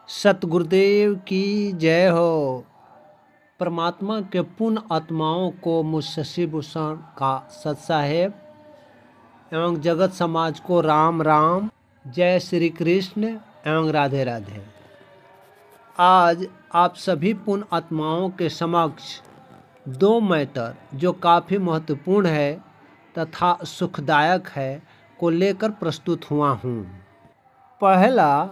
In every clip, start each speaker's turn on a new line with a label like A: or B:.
A: सतगुरुदेव की जय हो। परमात्मा के पुण्य आत्माओं को मुझ शशि भूषण का सत साहेब एवं जगत समाज को राम राम, जय श्री कृष्ण एवं राधे राधे। आज आप सभी पुण्य आत्माओं के समक्ष दो मैटर जो काफ़ी महत्वपूर्ण है तथा सुखदायक है को लेकर प्रस्तुत हुआ हूँ। पहला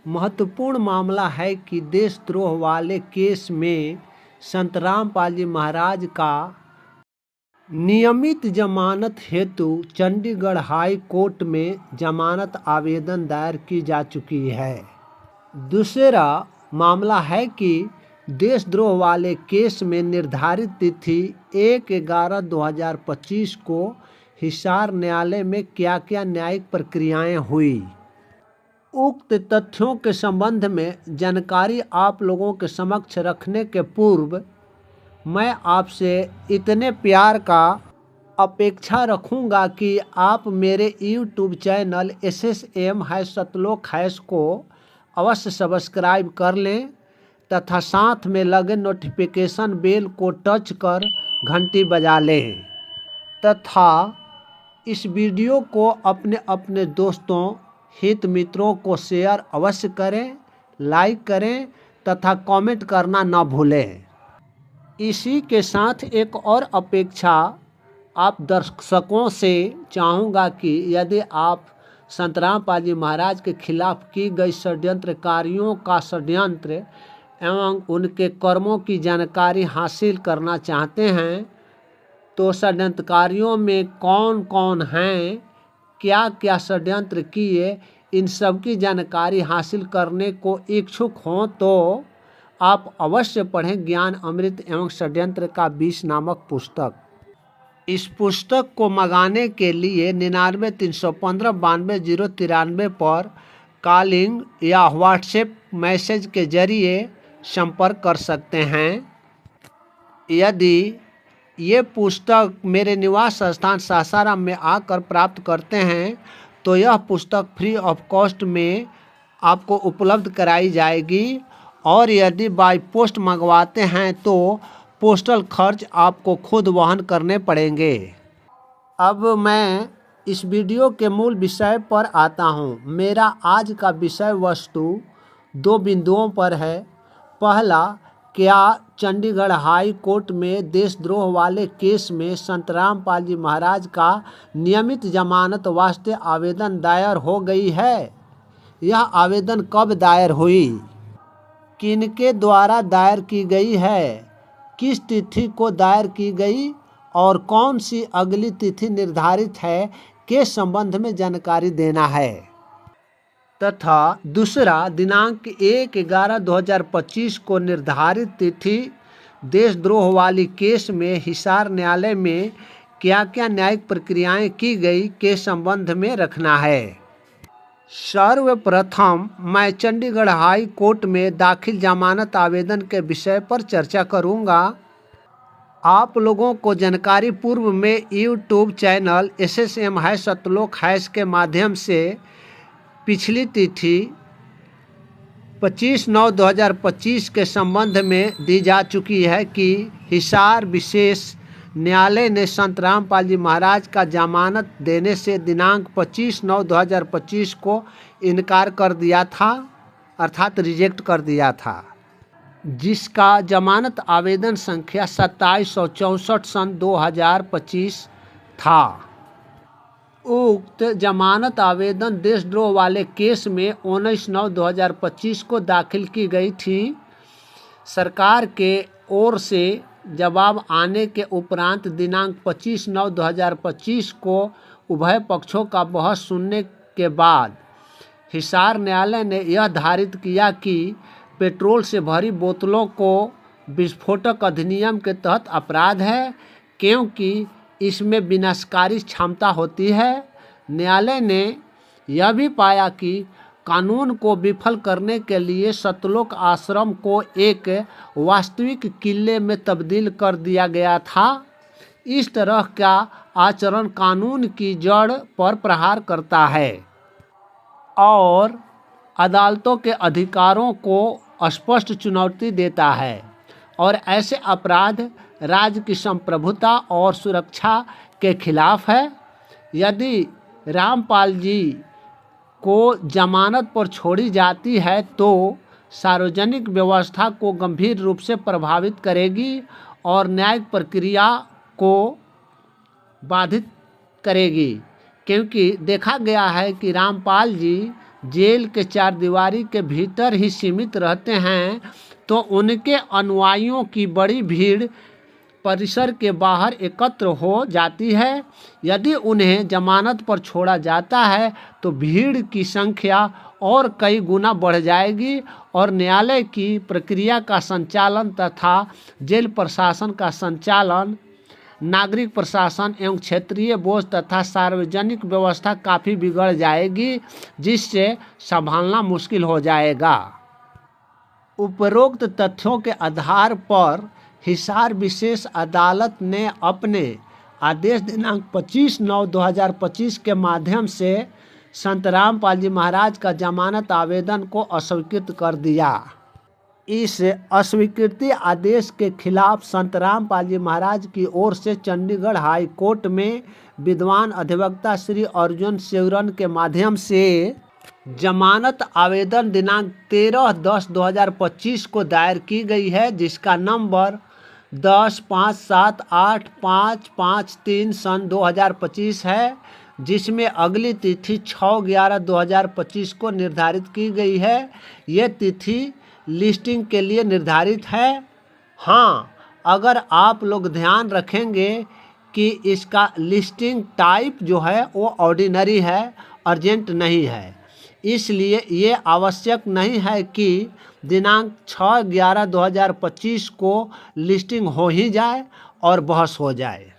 A: महत्वपूर्ण मामला है कि देशद्रोह वाले केस में संत रामपाल जी महाराज का नियमित जमानत हेतु चंडीगढ़ हाई कोर्ट में जमानत आवेदन दायर की जा चुकी है। दूसरा मामला है कि देशद्रोह वाले केस में निर्धारित तिथि 1/11/2025 को हिसार न्यायालय में क्या क्या न्यायिक प्रक्रियाएं हुई। उक्त तथ्यों के संबंध में जानकारी आप लोगों के समक्ष रखने के पूर्व मैं आपसे इतने प्यार का अपेक्षा रखूंगा कि आप मेरे YouTube चैनल SSM सतलोक को अवश्य सब्सक्राइब कर लें तथा साथ में लगे नोटिफिकेशन बेल को टच कर घंटी बजा लें तथा इस वीडियो को अपने अपने दोस्तों हित मित्रों को शेयर अवश्य करें, लाइक करें तथा कमेंट करना न भूलें। इसी के साथ एक और अपेक्षा आप दर्शकों से चाहूँगा कि यदि आप संत रामपाल जी महाराज के खिलाफ की गई षड्यंत्रकारियों का षड्यंत्र एवं उनके कर्मों की जानकारी हासिल करना चाहते हैं तो षड्यंत्रकारियों में कौन कौन हैं, क्या क्या षड्यंत्र किए, इन सब की जानकारी हासिल करने को इच्छुक हों तो आप अवश्य पढ़ें ज्ञान अमृत एवं षड्यंत्र का 20 नामक पुस्तक। इस पुस्तक को मंगाने के लिए 99-315-92-093 पर कॉलिंग या व्हाट्सएप मैसेज के जरिए संपर्क कर सकते हैं। यदि ये पुस्तक मेरे निवास स्थान सासाराम में आकर प्राप्त करते हैं तो यह पुस्तक फ्री ऑफ कॉस्ट में आपको उपलब्ध कराई जाएगी और यदि बाय पोस्ट मंगवाते हैं तो पोस्टल खर्च आपको खुद वहन करने पड़ेंगे। अब मैं इस वीडियो के मूल विषय पर आता हूँ। मेरा आज का विषय वस्तु दो बिंदुओं पर है। पहला, क्या चंडीगढ़ हाई कोर्ट में देशद्रोह वाले केस में संत रामपाल जी महाराज का नियमित जमानत वास्ते आवेदन दायर हो गई है? यह आवेदन कब दायर हुई, किनके द्वारा दायर की गई है, किस तिथि को दायर की गई और कौन सी अगली तिथि निर्धारित है के संबंध में जानकारी देना है तथा दूसरा, दिनांक 1/11/2025 को निर्धारित तिथि देशद्रोह वाली केस में हिसार न्यायालय में क्या क्या न्यायिक प्रक्रियाएं की गई के संबंध में रखना है। सर्वप्रथम मैं चंडीगढ़ हाई कोर्ट में दाखिल जमानत आवेदन के विषय पर चर्चा करूंगा। आप लोगों को जानकारी पूर्व में YouTube चैनल SSM सतलोक के माध्यम से पिछली तिथि 25/9/2025 के संबंध में दी जा चुकी है कि हिसार विशेष न्यायालय ने संत रामपाल जी महाराज का जमानत देने से दिनांक 25/9/2025 को इनकार कर दिया था, अर्थात रिजेक्ट कर दिया था, जिसका जमानत आवेदन संख्या 2764/2025 था। उक्त जमानत आवेदन देशद्रोह वाले केस में 19/9/2025 को दाखिल की गई थी। सरकार के ओर से जवाब आने के उपरांत दिनांक 25/9/2025 को उभय पक्षों का बहस सुनने के बाद हिसार न्यायालय ने यह धारित किया कि पेट्रोल से भरी बोतलों को विस्फोटक अधिनियम के तहत अपराध है क्योंकि इसमें विनाशकारी क्षमता होती है। न्यायालय ने यह भी पाया कि कानून को विफल करने के लिए सतलोक आश्रम को एक वास्तविक किले में तब्दील कर दिया गया था। इस तरह का आचरण कानून की जड़ पर प्रहार करता है और अदालतों के अधिकारों को स्पष्ट चुनौती देता है और ऐसे अपराध राज्य की संप्रभुता और सुरक्षा के खिलाफ है। यदि रामपाल जी को जमानत पर छोड़ी जाती है तो सार्वजनिक व्यवस्था को गंभीर रूप से प्रभावित करेगी और न्यायिक प्रक्रिया को बाधित करेगी, क्योंकि देखा गया है कि रामपाल जी जेल के चारदीवारी के भीतर ही सीमित रहते हैं, तो उनके अनुयायियों की बड़ी भीड़ परिसर के बाहर एकत्र हो जाती है। यदि उन्हें जमानत पर छोड़ा जाता है तो भीड़ की संख्या और कई गुना बढ़ जाएगी और न्यायालय की प्रक्रिया का संचालन तथा जेल प्रशासन का संचालन, नागरिक प्रशासन एवं क्षेत्रीय बोझ तथा सार्वजनिक व्यवस्था काफ़ी बिगड़ जाएगी, जिससे संभालना मुश्किल हो जाएगा। उपरोक्त तथ्यों के आधार पर हिसार विशेष अदालत ने अपने आदेश दिनांक 25/9/2025 के माध्यम से संत रामपाल जी महाराज का जमानत आवेदन को अस्वीकृत कर दिया। इस अस्वीकृति आदेश के खिलाफ संत रामपाल जी महाराज की ओर से चंडीगढ़ हाई कोर्ट में विद्वान अधिवक्ता श्री अर्जुन सेवरन के माध्यम से जमानत आवेदन दिनांक 13/10/2025 को दायर की गई है, जिसका नंबर 10-5-7-8-5-5-3 सन 2025 है, जिसमें अगली तिथि 6/11/2025 को निर्धारित की गई है। ये तिथि लिस्टिंग के लिए निर्धारित है। हाँ, अगर आप लोग ध्यान रखेंगे कि इसका लिस्टिंग टाइप जो है वो ऑर्डिनरी है, अर्जेंट नहीं है, इसलिए ये आवश्यक नहीं है कि दिनांक 6/11/2025 को लिस्टिंग हो ही जाए और बहस हो जाए।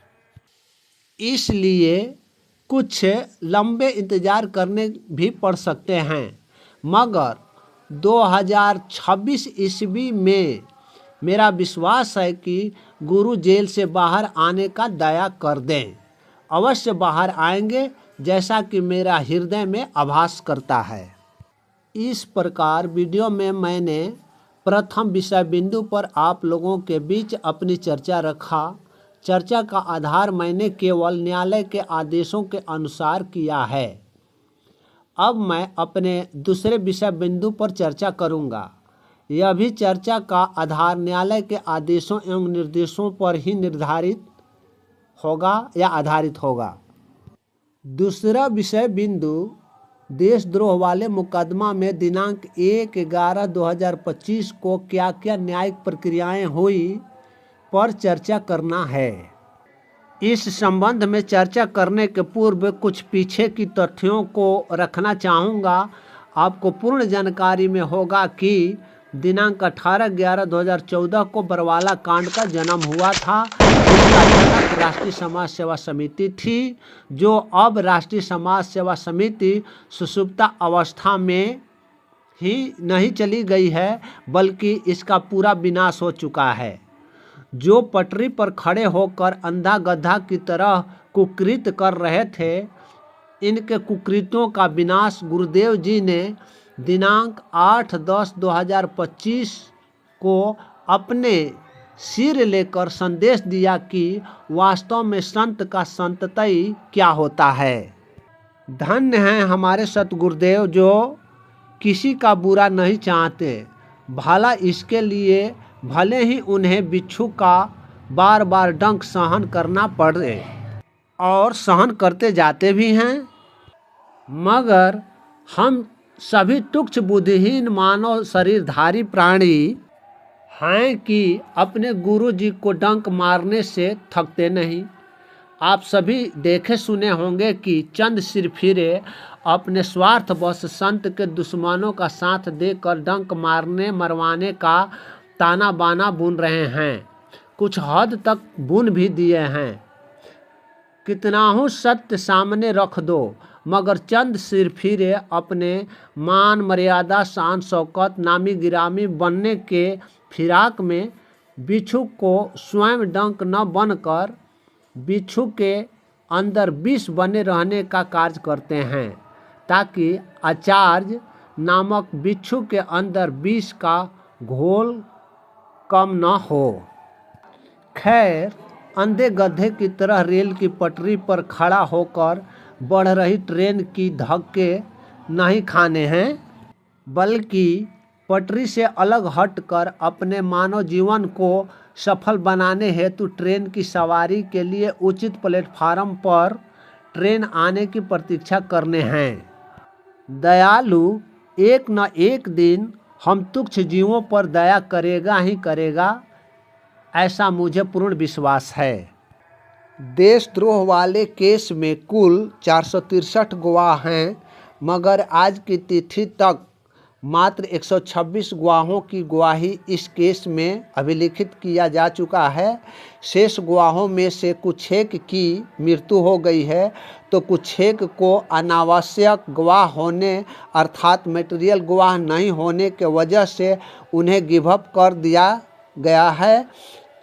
A: इसलिए कुछ लंबे इंतज़ार करने भी पड़ सकते हैं, मगर 2026 ईस्वी में मेरा विश्वास है कि गुरु जेल से बाहर आने का दया कर दें। अवश्य बाहर आएंगे, जैसा कि मेरा हृदय में आभास करता है। इस प्रकार वीडियो में मैंने प्रथम विषय बिंदु पर आप लोगों के बीच अपनी चर्चा रखा। चर्चा का आधार मैंने केवल न्यायालय के आदेशों के अनुसार किया है। अब मैं अपने दूसरे विषय बिंदु पर चर्चा करूंगा। यह भी चर्चा का आधार न्यायालय के आदेशों एवं निर्देशों पर ही निर्धारित होगा या आधारित होगा। दूसरा विषय बिंदु देशद्रोह वाले मुकदमा में दिनांक 1/11/2025 को क्या क्या न्यायिक प्रक्रियाएं हुई पर चर्चा करना है। इस संबंध में चर्चा करने के पूर्व कुछ पीछे की तथ्यों को रखना चाहूँगा। आपको पूर्ण जानकारी में होगा कि दिनांक 18/11/2014 को बरवाला कांड का जन्म हुआ था। इसका जनक राष्ट्रीय समाज सेवा समिति थी, जो अब राष्ट्रीय समाज सेवा समिति सुषुप्ता अवस्था में ही नहीं चली गई है, बल्कि इसका पूरा विनाश हो चुका है। जो पटरी पर खड़े होकर अंधा गधा की तरह कुकृत कर रहे थे, इनके कुकृत्यों का विनाश गुरुदेव जी ने दिनांक 8/10/2025 को अपने सिर लेकर संदेश दिया कि वास्तव में संत का संततई क्या होता है। धन्य हैं हमारे सतगुरुदेव जो किसी का बुरा नहीं चाहते, भला इसके लिए भले ही उन्हें बिच्छू का बार बार डंक सहन करना पड़े, और सहन करते जाते भी हैं। मगर हम सभी तुच्छ बुद्धिहीन मानव शरीरधारी प्राणी हैं कि अपने गुरु जी को डंक मारने से थकते नहीं। आप सभी देखे सुने होंगे कि चंद सिरफिरे अपने स्वार्थवश संत के दुश्मनों का साथ देकर डंक मारने मरवाने का ताना बाना बुन रहे हैं, कुछ हद तक बुन भी दिए हैं। कितनाहू सत्य सामने रख दो, मगर चंद सिरफिरे अपने मान मर्यादा शान शौकत नामी गिरामी बनने के फिराक में बिच्छू को स्वयं डंक न बनकर बिच्छू के अंदर विष बने रहने का कार्य करते हैं, ताकि आचार्य नामक बिच्छू के अंदर विष का घोल कम न हो। खैर, अंधे गधे की तरह रेल की पटरी पर खड़ा होकर बढ़ रही ट्रेन की धक्के नहीं खाने हैं, बल्कि पटरी से अलग हटकर अपने मानव जीवन को सफल बनाने हेतु ट्रेन की सवारी के लिए उचित प्लेटफार्म पर ट्रेन आने की प्रतीक्षा करने हैं। दयालु एक न एक दिन हम तुच्छ जीवों पर दया करेगा ही करेगा, ऐसा मुझे पूर्ण विश्वास है। देशद्रोह वाले केस में कुल 463 गवाह हैं, मगर आज की तिथि तक मात्र 126 गवाहों की गवाही इस केस में अभिलिखित किया जा चुका है। शेष गवाहों में से कुछ एक की मृत्यु हो गई है, तो कुछ एक को अनावश्यक गवाह होने अर्थात मटेरियल गवाह नहीं होने के वजह से उन्हें गिव अप कर दिया गया है।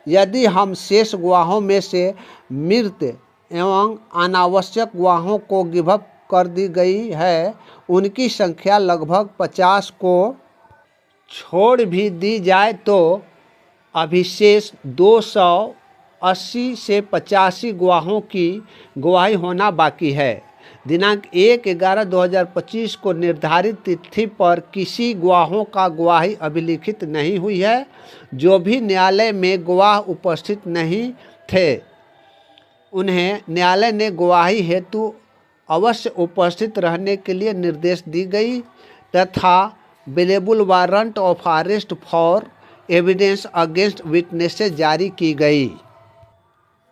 A: यदि हम शेष गवाहों में से मृत एवं अनावश्यक गवाहों को गिव अप कर दी गई है, उनकी संख्या लगभग 50 को छोड़ भी दी जाए तो अभिशेष 280 से 85 गवाहों की गवाही होना बाकी है। दिनांक 1/11/2025 को निर्धारित तिथि पर किसी गवाहों का गवाही अभिलिखित नहीं हुई है। जो भी न्यायालय में गवाह उपस्थित नहीं थे, उन्हें न्यायालय ने गवाही हेतु अवश्य उपस्थित रहने के लिए निर्देश दी गई तथा available warrant of arrest for evidence against witnesses जारी की गई।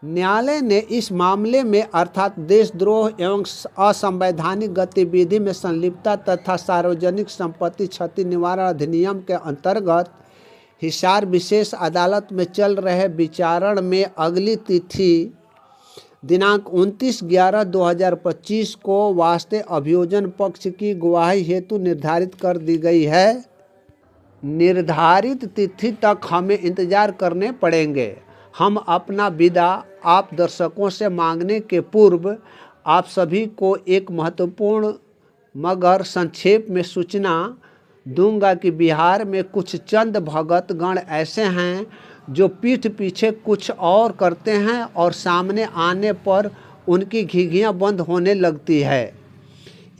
A: न्यायालय ने इस मामले में अर्थात देशद्रोह एवं असंवैधानिक गतिविधि में संलिप्तता तथा सार्वजनिक संपत्ति क्षति निवारण अधिनियम के अंतर्गत हिसार विशेष अदालत में चल रहे विचारण में अगली तिथि दिनांक 29/11/2025 को वास्ते अभियोजन पक्ष की गवाही हेतु निर्धारित कर दी गई है। निर्धारित तिथि तक हमें इंतजार करने पड़ेंगे। हम अपना विदा आप दर्शकों से मांगने के पूर्व आप सभी को एक महत्वपूर्ण मगर संक्षेप में सूचना दूंगा कि बिहार में कुछ चंद भगत गण ऐसे हैं जो पीठ पीछे कुछ और करते हैं और सामने आने पर उनकी घिघियाँ बंद होने लगती है।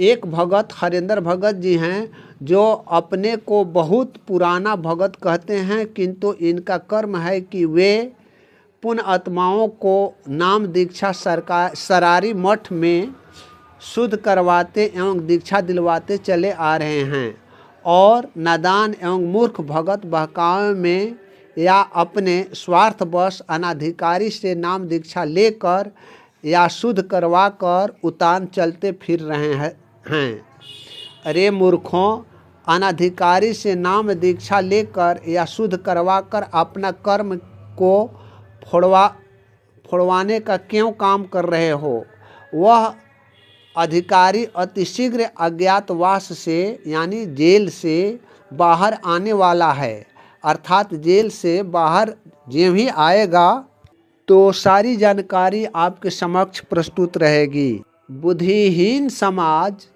A: एक भगत हरेंद्र भगत जी हैं, जो अपने को बहुत पुराना भगत कहते हैं, किंतु इनका कर्म है कि वे पुण्य आत्माओं को नाम दीक्षा सरारी मठ में शुद्ध करवाते एवं दीक्षा दिलवाते चले आ रहे हैं और नादान एवं मूर्ख भगत बहकावे में या अपने स्वार्थवश अनाधिकारी से नाम दीक्षा लेकर या शुद्ध करवाकर उतान चलते फिर रहे हैं। अरे मूर्खों, अनाधिकारी से नाम दीक्षा लेकर या शुद्ध करवाकर अपना कर्म को फोड़वाने का क्यों काम कर रहे हो? वह अधिकारी अतिशीघ्र अज्ञातवास से यानी जेल से बाहर आने वाला है, अर्थात जेल से बाहर जो भी आएगा तो सारी जानकारी आपके समक्ष प्रस्तुत रहेगी। बुद्धिहीन समाज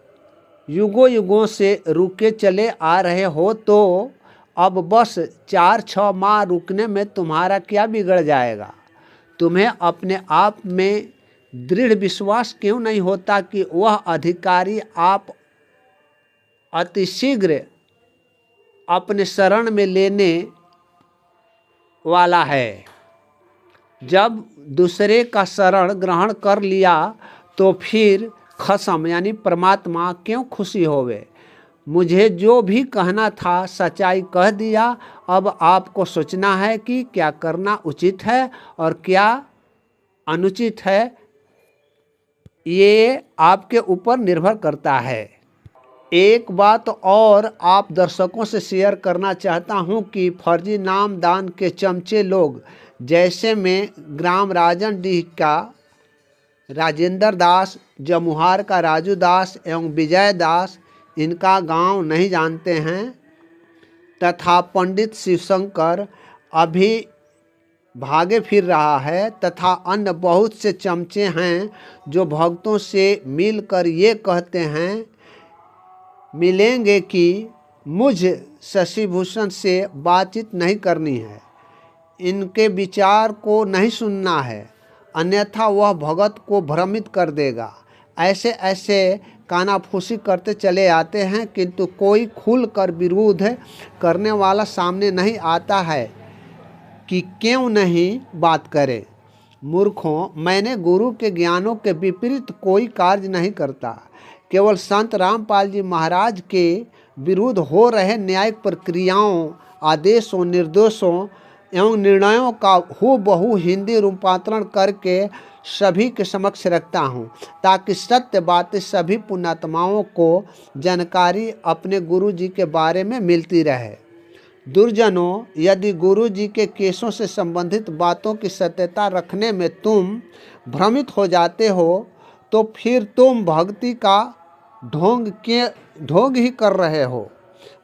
A: युगों युगों से रुके चले आ रहे हो तो अब बस 4-6 माह रुकने में तुम्हारा क्या बिगड़ जाएगा? तुम्हें अपने आप में दृढ़ विश्वास क्यों नहीं होता कि वह अधिकारी आप अतिशीघ्र अपने शरण में लेने वाला है? जब दूसरे का शरण ग्रहण कर लिया तो फिर खसम यानी परमात्मा क्यों खुशी होवे? मुझे जो भी कहना था सच्चाई कह दिया। अब आपको सोचना है कि क्या करना उचित है और क्या अनुचित है, ये आपके ऊपर निर्भर करता है। एक बात और आप दर्शकों से शेयर करना चाहता हूं कि फर्जी नाम दान के चमचे लोग, जैसे में ग्राम राजनडीह का राजेंद्र दास, जमुहार का राजू दास एवं विजय दास, इनका गांव नहीं जानते हैं, तथा पंडित शिवशंकर अभी भागे फिर रहा है, तथा अन्य बहुत से चमचे हैं जो भक्तों से मिलकर ये कहते हैं मिलेंगे कि मुझ शशिभूषण से बातचीत नहीं करनी है, इनके विचार को नहीं सुनना है, अन्यथा वह भगत को भ्रमित कर देगा। ऐसे ऐसे कानाफूसी करते चले आते हैं, किंतु कोई खुलकर विरोध करने वाला सामने नहीं आता है कि क्यों नहीं बात करे। मूर्खों, मैंने गुरु के ज्ञानों के विपरीत कोई कार्य नहीं करता। केवल संत रामपाल जी महाराज के विरुद्ध हो रहे न्यायिक प्रक्रियाओं, आदेशों, निर्देशों एवं निर्णयों का हूबहू हिंदी रूपांतरण करके सभी के समक्ष रखता हूँ, ताकि सत्य बातें सभी पुण्यात्माओं को जानकारी अपने गुरु जी के बारे में मिलती रहे। दुर्जनों, यदि गुरु जी के केसों से संबंधित बातों की सत्यता रखने में तुम भ्रमित हो जाते हो, तो फिर तुम भक्ति का ढोंग ही कर रहे हो।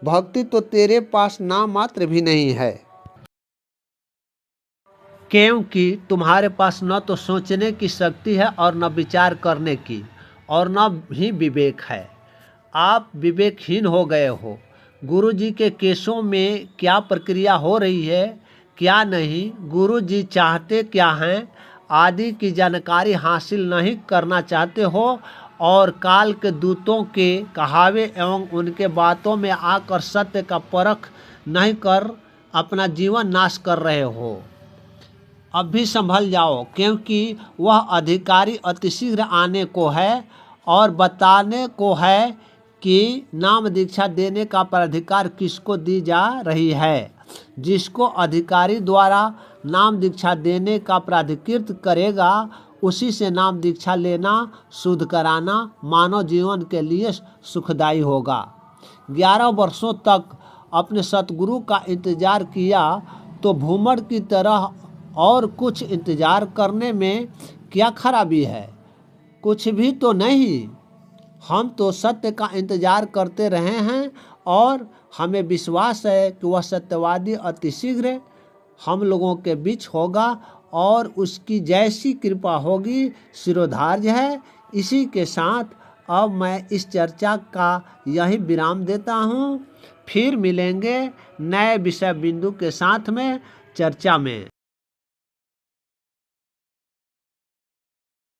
A: भक्ति तो तेरे पास नाम मात्र भी नहीं है, क्योंकि तुम्हारे पास न तो सोचने की शक्ति है और न विचार करने की, और न ही विवेक है। आप विवेकहीन हो गए हो। गुरु जी के केसों में क्या प्रक्रिया हो रही है, क्या नहीं, गुरु जी चाहते क्या हैं आदि की जानकारी हासिल नहीं करना चाहते हो, और काल के दूतों के कहावे एवं उनके बातों में आकर सत्य का परख नहीं कर अपना जीवन नाश कर रहे हो। अब भी संभल जाओ, क्योंकि वह अधिकारी अतिशीघ्र आने को है और बताने को है कि नाम दीक्षा देने का प्राधिकार किसको दी जा रही है। जिसको अधिकारी द्वारा नाम दीक्षा देने का प्राधिकृत करेगा, उसी से नाम दीक्षा लेना, शुद्ध कराना मानव जीवन के लिए सुखदायी होगा। 11 वर्षों तक अपने सतगुरु का इंतजार किया तो भूमड़ की तरह और कुछ इंतजार करने में क्या खराबी है? कुछ भी तो नहीं। हम तो सत्य का इंतजार करते रहे हैं और हमें विश्वास है कि वह सत्यवादी अतिशीघ्र हम लोगों के बीच होगा और उसकी जैसी कृपा होगी शिरोधार्य है। इसी के साथ अब मैं इस चर्चा का यही विराम देता हूँ। फिर मिलेंगे नए विषय बिंदु के साथ में चर्चा में।